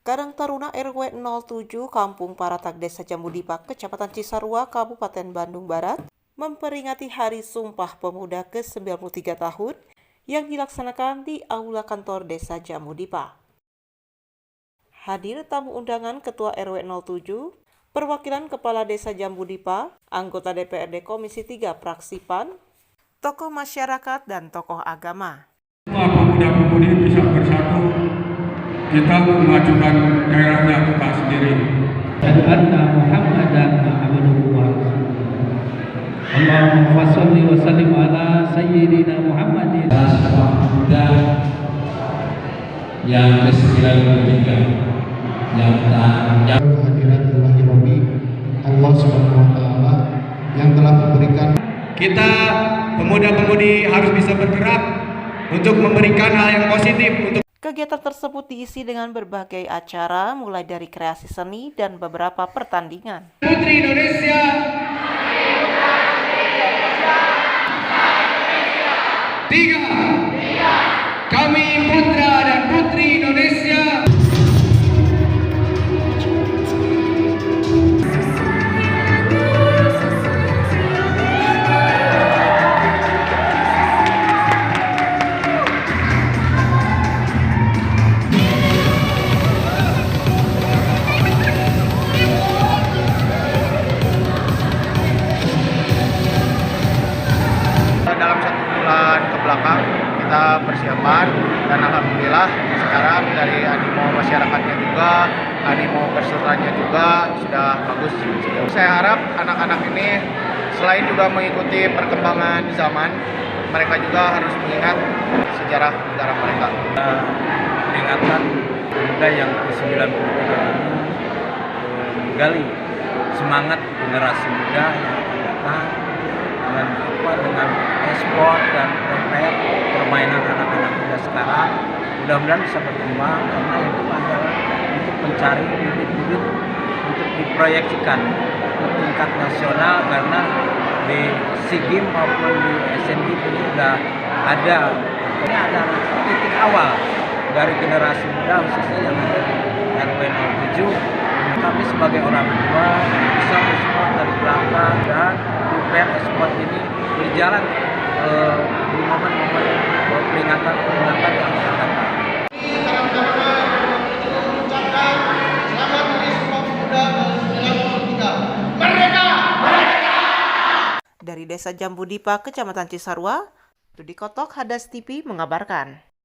Karang Taruna RW 07 Kampung Paratak Desa Jambudipa, Kecamatan Cisarua, Kabupaten Bandung Barat, memperingati Hari Sumpah Pemuda ke-93 tahun yang dilaksanakan di Aula Kantor Desa Jambudipa. Hadir tamu undangan Ketua RW 07, perwakilan Kepala Desa Jambudipa, anggota DPRD Komisi 3 Fraksi PAN, tokoh masyarakat, dan tokoh agama. Semua pemuda-pemudi bisa bersatu, kita memajukan daerahnya kita sendiri. Dan anna Muhammadan abduhu wa rasuluh. Allahumma shalli wa sallim ala sayyidina Muhammadin. Sumpah Pemuda yang ke-93 yang kehadiran Ilahi Rabbi Allah Subhanahu wa taala yang telah memberikan Kita pemuda-pemudi harus bisa bergerak untuk memberikan hal yang positif untuk Kegiatan tersebut diisi dengan berbagai acara, mulai dari kreasi seni dan beberapa pertandingan. Putri Indonesia. Tiga. Kami putra dan putri Indonesia. Dalam 1 bulan ke belakang kita persiapan, dan alhamdulillah sekarang dari animo masyarakatnya juga, animo pesertanya juga sudah bagus. Saya harap anak-anak ini selain juga mengikuti perkembangan zaman, mereka juga harus mengingat sejarah negara mereka. Peringatan pemuda yang ke-93 ini menggali semangat generasi muda yang akan datang dengan e-sport dan permainan anak-anak muda sekarang. Mudah-mudahan bisa berkembang, karena itu adalah untuk mencari bibit-bibit untuk diproyeksikan ke tingkat nasional, karena di SEA Games maupun di Asian Games ini sudah ada. Ini adalah titik awal dari generasi muda, khususnya yang ada di RW 07. Kami sebagai orang tua bisa mensupport dari belakang dan prepare e-sport ini berjalan di momen-momen peringatan yang akan datang. Dari Desa Jambudipa, Kecamatan Cisarua, Rudi Kotok, Hadas TV mengabarkan.